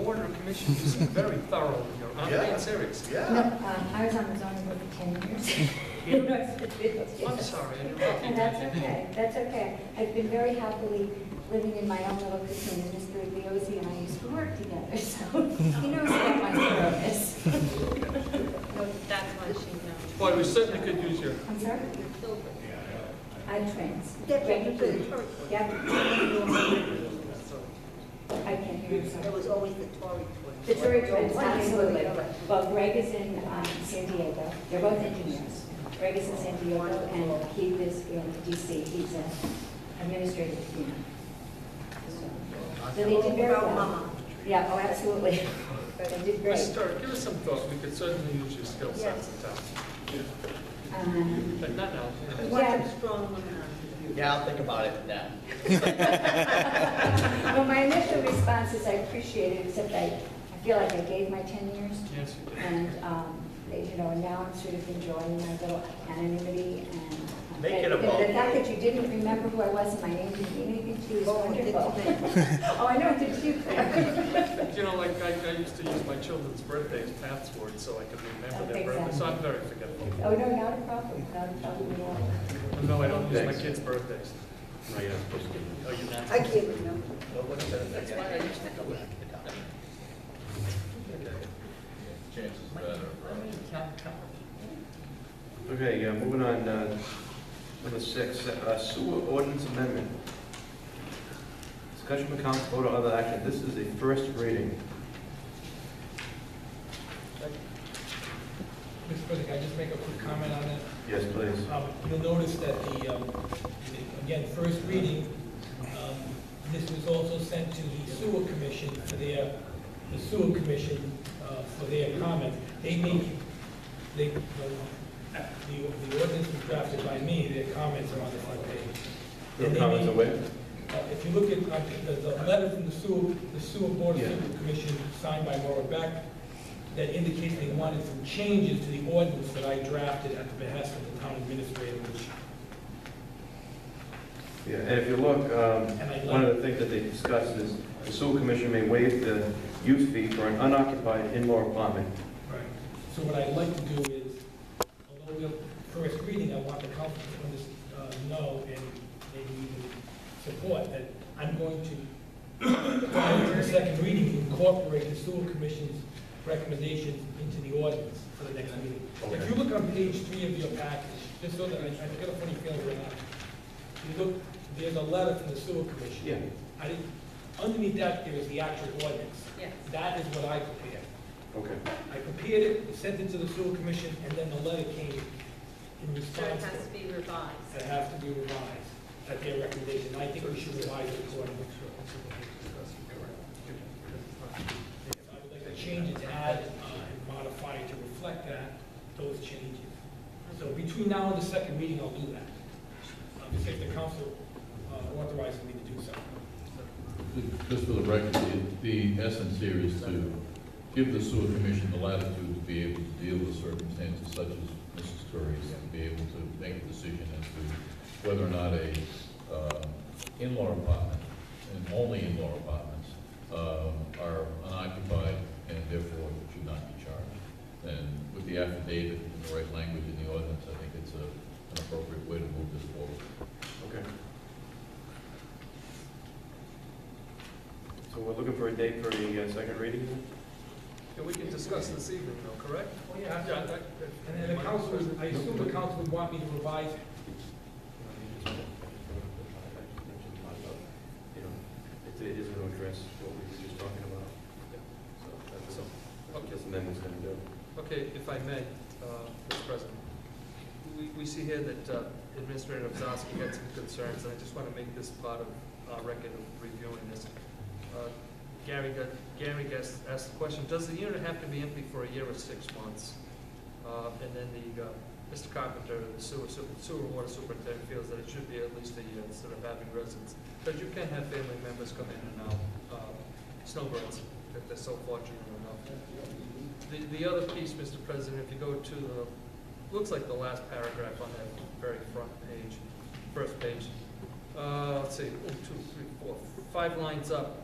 board or commission, you seem very thorough. I'm being serious. Yeah. No, I was on the zoning board for 10 years. I'm sorry, I interrupted you. And that's okay, that's okay. I've been very happily living in my own little cocoon, and Mr. Biozzi and I used to work together, so he knows about my thoroughness. That's why she knows. Boy, we certainly could use your. I'm sorry? I trans. Yeah, Yeah. I can't hear you, sorry. It was always the Tory twins. The Tory twins, absolutely. Well, Greg is in San Diego. They're both engineers. Greg is in San Diego, and Keith is in DC. He's an administrative team. So they did very well. Yeah, oh, absolutely. They did great. Give us some thought. We could certainly use your skill sets in town. But not now. Yeah. Strong women on. Yeah, I'll think about it now. Well, my initial response is I appreciate it, except I feel like I gave my 10 years. Yes, you did. And, now I'm sort of enjoying my little anonymity and Make it a the vote. fact that you didn't remember who I was and my name didn't mean anything to you is wonderful. Oh, I know, did you? Like I used to use my children's birthdays passwords so I could remember their Exactly. birthdays. So I'm very forgetful. Oh, no, not a problem, not a problem at all. No, I don't use my kids' birthdays. No, you're not supposed to. Oh, you're not? I can't remember. That's why I used to go back. Chances better. Okay, moving on, number 6, sewer ordinance amendment. Discussion of council vote or other action. This is a first reading. Mr. President, can I just make a quick comment on that? Yes, please. You'll notice that again, first reading, this was also sent to the sewer commission for their comment. They made, the ordinance was drafted by me, their comments are on the front page. Your comments are where? If you look at the letter from the sewer board of sewer commission signed by Maura Beck, that indicates they wanted some changes to the ordinance that I drafted at the behest of the town administrator, which. Yeah, and if you look, one of the things that they discussed is the sewer commission may waive the use fee for an unoccupied in-law apartment. Right. So what I'd like to do is, although we're first reading, I want the council to know and maybe even support that I'm going to, prior to the second reading, incorporate the sewer commission's recommendations into the ordinance for the next meeting. Okay. If you look on page 3 of your package, just so that I get a funny feeling right now. You look, there's a letter from the sewer commission. Yeah. Underneath that, there is the actual ordinance. Yes. That is what I prepared. Okay. I prepared it, sent it to the sewer commission, and then the letter came in So it response has to to it. be revised. It has to be revised at their recommendation. I think we should revise it accordingly. I would like to change it to add and modify it to reflect those changes. So between now and the second reading, I'll do that. If the council authorizes me to do so. Just for the record, the essence here is to give the sewer commission the latitude to be able to deal with circumstances such as Mrs. Curry's, and be able to make a decision as to whether or not a in-law apartment, and only in-law apartments, are unoccupied and therefore should not be charged. And with the affidavit and the right language in the ordinance, I think it's an appropriate way to move this forward. Okay. So we're looking for a date for the second reading? Yeah, we can discuss this evening, though, correct? Oh, yeah. And then the council, I assume the council would want me to revise it. It is going to address what we were just talking about. So that's what this amendment's going to do. Okay, if I may, Mr. President, we see here that Administrator Obzowski had some concerns, and I just want to make this part of our record of reviewing this. Gary asked the question, does the unit have to be empty for a year or 6 months? And then Mr. Carpenter, the sewer water superintendent, feels that it should be at least a year instead of having residents. Because you can have family members come in and out, snowbirds, if they're so fortunate enough. The other piece, Mr. President, if you go to the, looks like the last paragraph on that very front page, first page. Let's see, 1, 2, 3, 4, 5 lines up.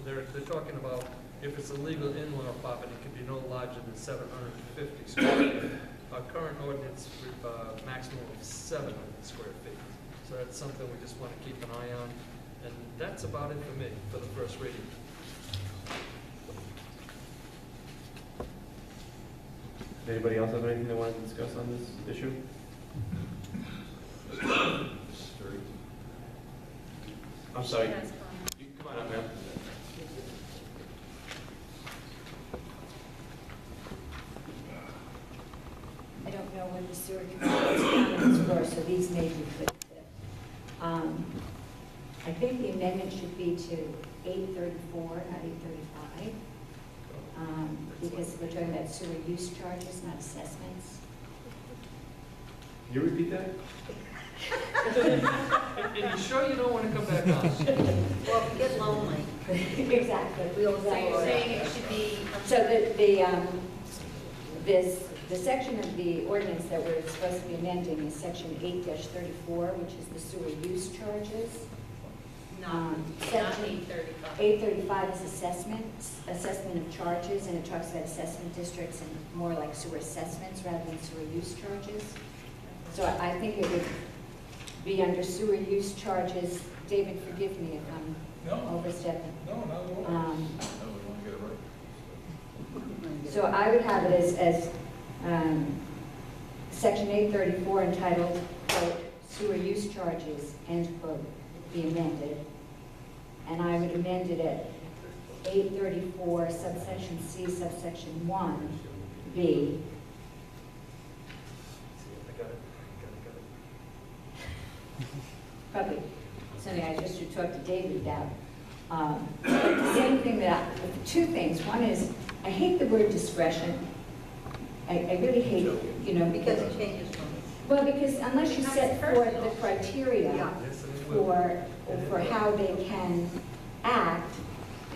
They're talking about if it's a legal in-law apartment, it can be no larger than 750 square feet. Our current ordinance, maximum of 700 square feet. So that's something we just want to keep an eye on. And that's about it for me, for the first reading. Anybody else have anything they want to discuss on this issue? I'm sorry. Yes, You can come on up, ma'am. I don't know when the sewer committee's comments were, so these may be good. I think the amendment should be to 834, not 835, because we're talking about sewer use charges, not assessments. Can you repeat that? And you sure you don't want to come back on? Well, if you get lonely, Exactly. so you're saying it should be. So the section of the ordinance that we're supposed to be amending is section 8-34, which is the sewer use charges. Not Section 835. 835 is assessment of charges, and it talks about assessment districts and more like sewer assessments rather than sewer use charges. So I think it would be under sewer use charges. David, forgive me if I'm No, overstepping. no, not at all. No, we want to get it right. So I would have it as section 834 entitled, quote, sewer use charges, end quote, be amended. And I would amend it at 834 subsection C subsection 1B. I got it. Probably something I just should talk to David about. Same thing two things. One is, I hate the word discretion. I really hate, Because it changes from. well, because unless you set forth the criteria Yeah. Yes, and it will. for how they can act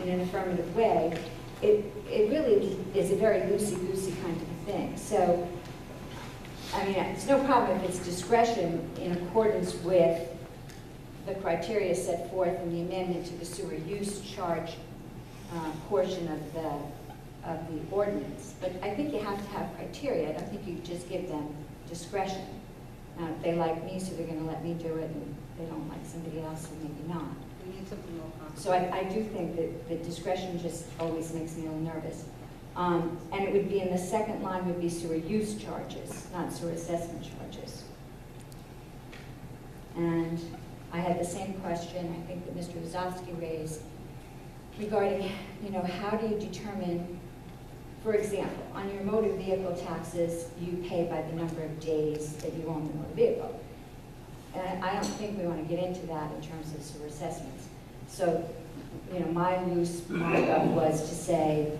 in an affirmative way, it really is a very loosey-goosey kind of a thing. So, I mean, it's no problem if it's discretion in accordance with the criteria set forth in the amendment to the sewer use charge portion of the ordinance. But I think you have to have criteria. I don't think you just give them discretion. Now, if they like me, so they're going to let me do it, and they don't like somebody else, so maybe not. We need something more concrete. So I do think that the discretion just always makes me a little nervous. And it would be in the second line would be sewer use charges, not sewer assessment charges. And I had the same question, I think that Mr. Wazowski raised, regarding, how do you determine, for example, on your motor vehicle taxes, you pay by the number of days that you own the motor vehicle. And I don't think we want to get into that in terms of sewer assessments. So, my loose markup was to say,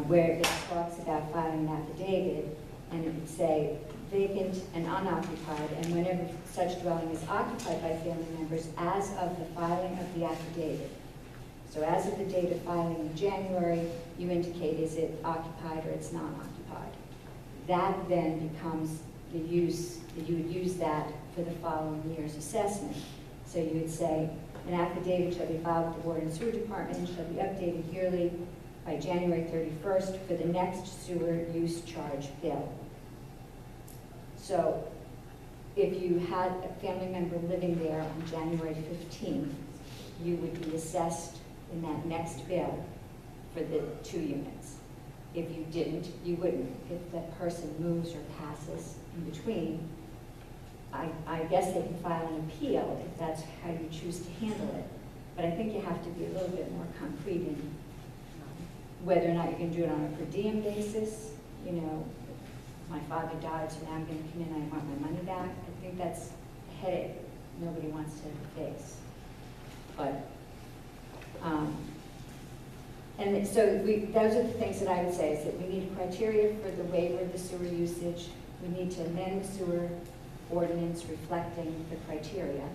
where it talks about filing an affidavit, and it would say vacant and unoccupied, and whenever such dwelling is occupied by family members as of the filing of the affidavit. So as of the date of filing in January, you indicate is it occupied or it's not occupied. That then becomes the use, you would use that for the following year's assessment. So you would say, an affidavit shall be filed with the Water and Sewer Department and shall be updated yearly by January 31st for the next sewer use charge bill. So if you had a family member living there on January 15th, you would be assessed in that next bill for the 2 units. If you didn't, you wouldn't. If that person moves or passes in between, I guess they can file an appeal if that's how you choose to handle it. But I think you have to be a little bit more concrete in whether or not you can do it on a per diem basis. My father died, so now I'm going to come in and I want my money back. I think that's a headache nobody wants to face. But, and so those are the things that I would say, is that we need a criteria for the waiver of the sewer usage. We need to amend the sewer ordinance reflecting the criteria.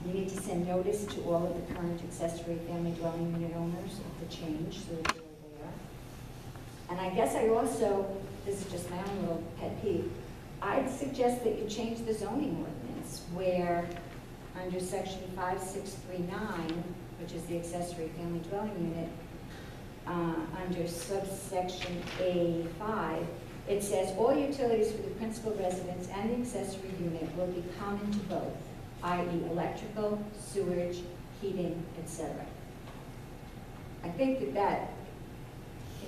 We need to send notice to all of the current accessory family dwelling unit owners of the change, so that they're aware. And I guess I also, this is just my own little pet peeve, I'd suggest that you change the zoning ordinance where under section 5639, which is the accessory family dwelling unit, under subsection A5, it says, all utilities for the principal residence and the accessory unit will be common to both, i.e. electrical, sewage, heating, etc. I think that that,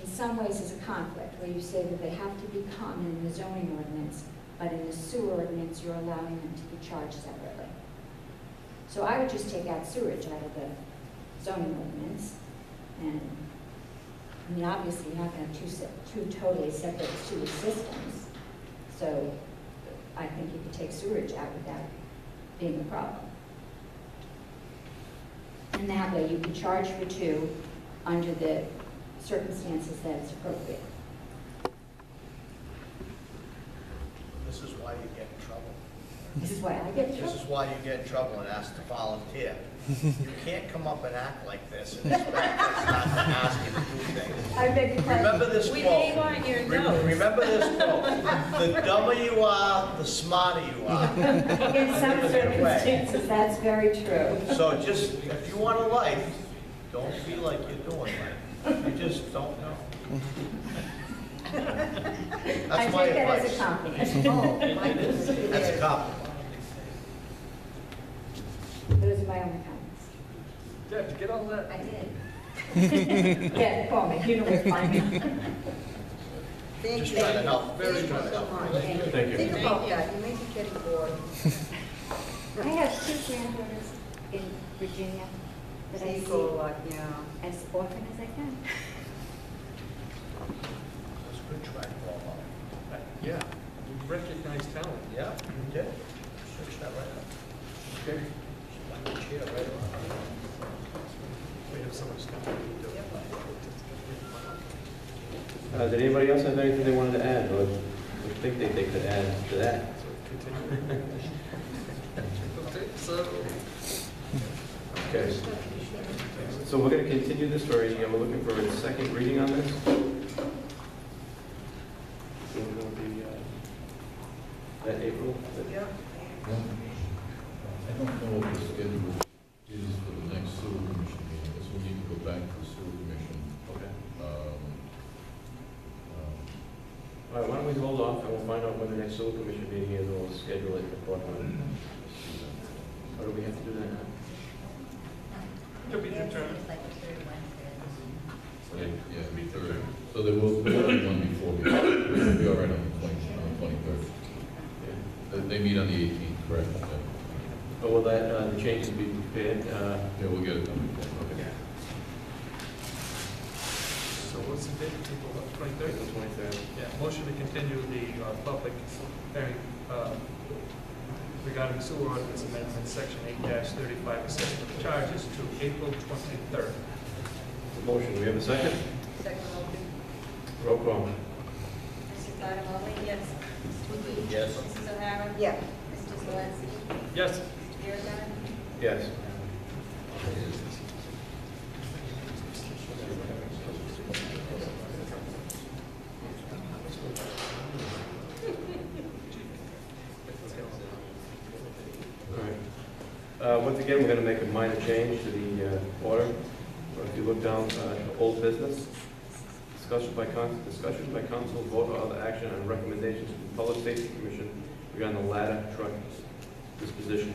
in some ways, is a conflict, where you say that they have to be common in the zoning ordinance, but in the sewer ordinance, you're allowing them to be charged separately. So I would just take out sewage out of the zoning ordinance, and, I mean, obviously, you're not going to have two totally separate sewer systems, so I think you could take sewage out without being a problem. And that way, you can charge for two under the circumstances that it's appropriate. This is why you get in trouble. This is why I get This trouble. is why you get in trouble and ask to volunteer. You can't come up and act like this and expect us not to ask you to do things. I beg your pardon. Remember this We quote. may want your notes. Remember this quote. The dumber you are, the smarter you are. In some circumstances, that's very true. So just, if you want a life, don't feel like you're doing life. You just don't know. I That's my take that as a advice. compliment. Oh, my goodness. That's a compliment. Those are my only comments. Deb, did you get all that? I did. Yeah, call me, you know where to find me. Thank Just you. trying to help. Thank you Trying to so help. much. Thank you. Thank you. Think about that, you may be getting bored. I have two granddaughters in Virginia that I You go see like, yeah. as often as I can. That's a good track ball. Yeah, you recognize talent. Yeah, you did. Switch that right up. Okay. Slide the chair right around. We have so much time to do. Did anybody else have anything they wanted to add, or think they could add to that? So continue. Okay, so, Okay. So we're going to continue this, or we're looking for a second reading on this? So we're going to be, that April? Yeah. I don't know what the schedule is for the next sewer commission meeting. This will need to go back to the sewer commission. Okay. Um, All right, why don't we hold off, and we'll find out when the next sewer commission meeting is, and we'll schedule it accordingly. Or do we have to do that now? to be determined. Yeah, the third. So there will be one before we, we'll be all right on the 23rd. Yeah. They meet on the 18th, correct? Yeah. Or will that, the changes be prepared? Yeah, we'll get it done before. Okay. So what's the date, people, 23rd? The 23rd. Yeah, motion to continue the public hearing regarding sewer ordinance amendment, section 8-35, assessment of charges to April 23rd. Motion, do we have a second? Second motion. Roll call. Mrs. Bottomoli? Yes. Mr. McGee? Yes. Mrs. O'Hara? Yeah. Mr. Zalinski? Yes. Mr. Giordano? Yes. All right. Once again, we're going to make a minor change to the order. If you look down, old business, discussion by council, vote or other action on recommendations from the Public Safety Commission regarding the ladder truck disposition.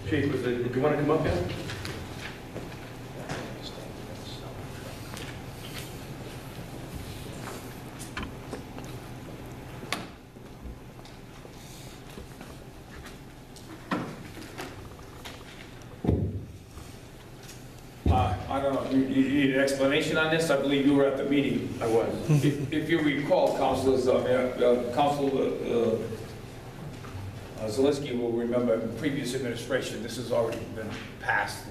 Chief, did you want to come up here? I don't know, you need an explanation on this? I believe you were at the meeting. I was. If you recall, Council Zalinski will remember in previous administration, this has already been passed,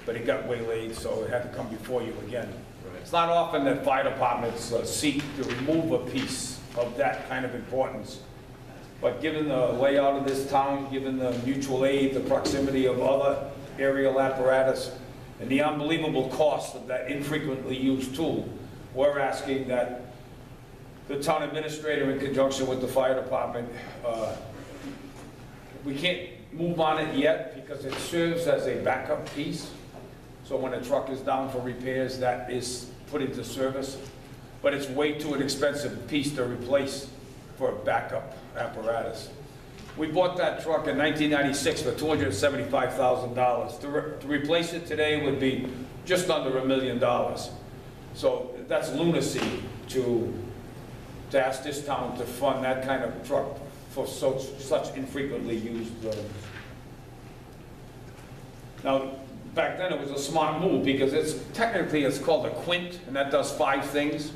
but it got waylaid, so it had to come before you again. It's not often that fire departments seek to remove a piece of that kind of importance. But given the layout of this town, given the mutual aid, the proximity of other aerial apparatus, and the unbelievable cost of that infrequently used tool, we're asking that the town administrator, in conjunction with the fire department, We can't move on it yet because it serves as a backup piece. So when a truck is down for repairs, that is put into service. But it's way too an expensive piece to replace for a backup apparatus. We bought that truck in 1996 for $275,000. To replace it today would be just under $1 million. So that's lunacy to ask this town to fund that kind of truck for such infrequently used. Now, back then it was a smart move because technically it's called a quint, and that does 5 things.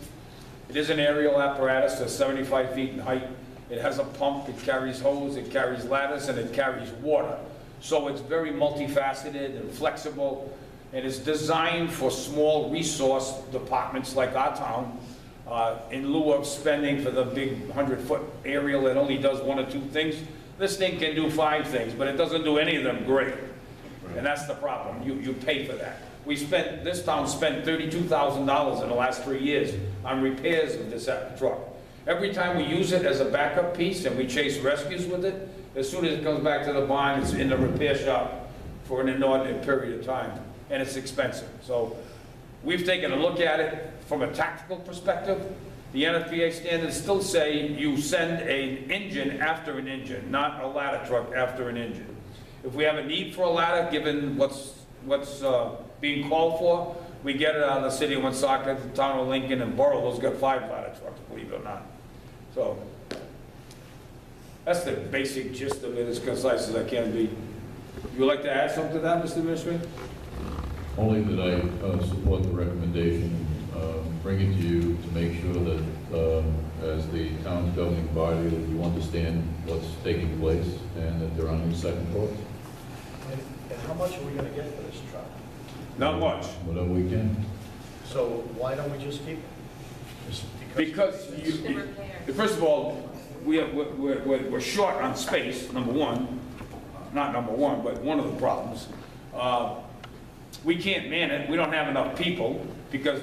It is an aerial apparatus that's 75 feet in height. It has a pump, it carries hose, it carries ladders, and it carries water. So it's very multifaceted and flexible, and it's designed for small resource departments like our town, in lieu of spending for the big 100-foot aerial that only does 1 or 2 things. This thing can do 5 things, but it doesn't do any of them great. And that's the problem. You pay for that. This town spent $32,000 in the last 3 years on repairs of this truck. Every time we use it as a backup piece and we chase rescues with it, as soon as it comes back to the barn, it's in the repair shop for an inordinate period of time, and it's expensive. So we've taken a look at it from a tactical perspective. The NFPA standards still say you send an engine after an engine, not a ladder truck after an engine. If we have a need for a ladder, given what's being called for, we get it out of the city of Woonsocket, the town of Lincoln, and Borough's got 5 ladder trucks, believe it or not. So that's the basic gist of it, as concise as I can be. You would like to add something to that, Mr. Administrator? Only that I support the recommendation, bring it to you to make sure that as the town's governing body, that you understand what's taking place and that there are no second thoughts. And how much are we gonna get for this truck? Not much. Whatever we can. So why don't we just keep it? Just Because The repair. first of all, we're short on space, number one. Not number one, but one of the problems. We can't man it. We don't have enough people because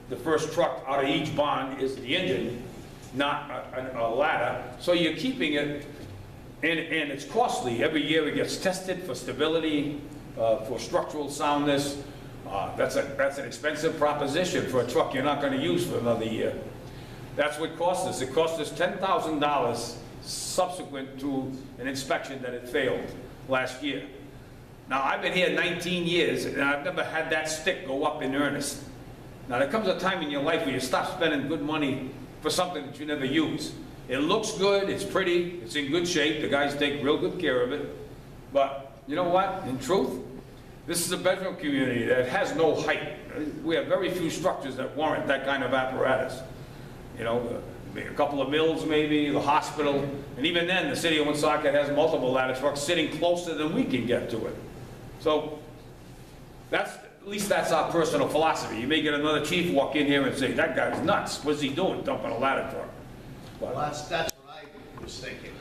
the first truck out of each barn is the engine, not a ladder. So you're keeping it, and it's costly. Every year it gets tested for stability, for structural soundness. That's an expensive proposition for a truck you're not going to use for another year. That's what cost us. It cost us $10,000 subsequent to an inspection that it failed last year. Now, I've been here 19 years, and I've never had that stick go up in earnest. Now, there comes a time in your life where you stop spending good money for something that you never use. It looks good, it's pretty, it's in good shape, the guys take real good care of it. But, you know what, in truth, this is a bedroom community that has no height. We have very few structures that warrant that kind of apparatus. You know, a couple of mills maybe, the hospital, and even then, the city of Woonsocket has multiple ladder trucks sitting closer than we can get to it. So, at least that's our personal philosophy. You may get another chief walk in here and say, that guy's nuts, what's he doing, dumping a ladder truck? Well, that's what I was thinking.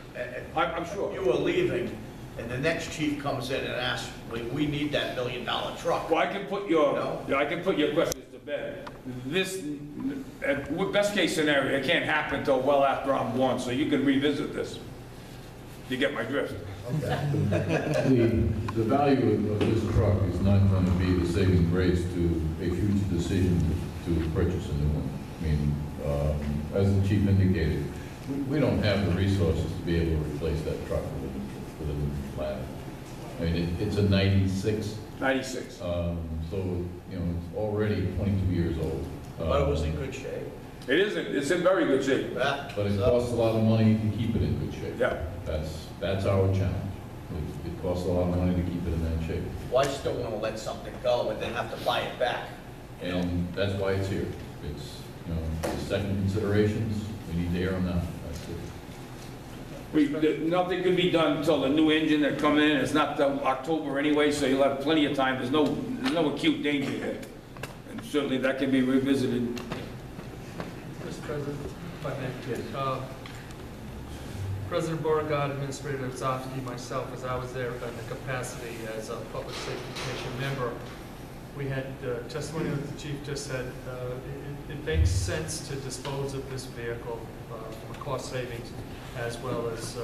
I'm sure. You were leaving, and the next chief comes in and asks, we need that $1 million truck. Well, I can put your questions to bed. This, best case scenario, it can't happen until well after I'm gone, so you can revisit this. You get my drift. The value of this truck is not going to be the saving grace to a future decision to purchase a new one. I mean, as the chief indicated, we don't have the resources to be able to replace that truck with a new ladder. I mean, it's a 96. 96. So, you know, it's already 22 years old. But it was in good shape. It isn't. It's in very good shape. Yeah. But it costs a lot of money to keep it in good shape. Yeah. That's our challenge. It costs a lot of money to keep it in that shape. Well, I still want to let something go and then have to buy it back. And that's why it's here. It's, you know, the second considerations, we need to air them out. That's it. Nothing can be done until the new engine that come in. It's not till October anyway, so you'll have plenty of time. There's no acute danger there. And certainly that can be revisited. Mr. President, if I may. President Beauregard, Administrator Zofsky, myself, as I was there in the capacity as a Public Safety Commission member, we had testimony that the chief just said. It makes sense to dispose of this vehicle from a cost savings as well as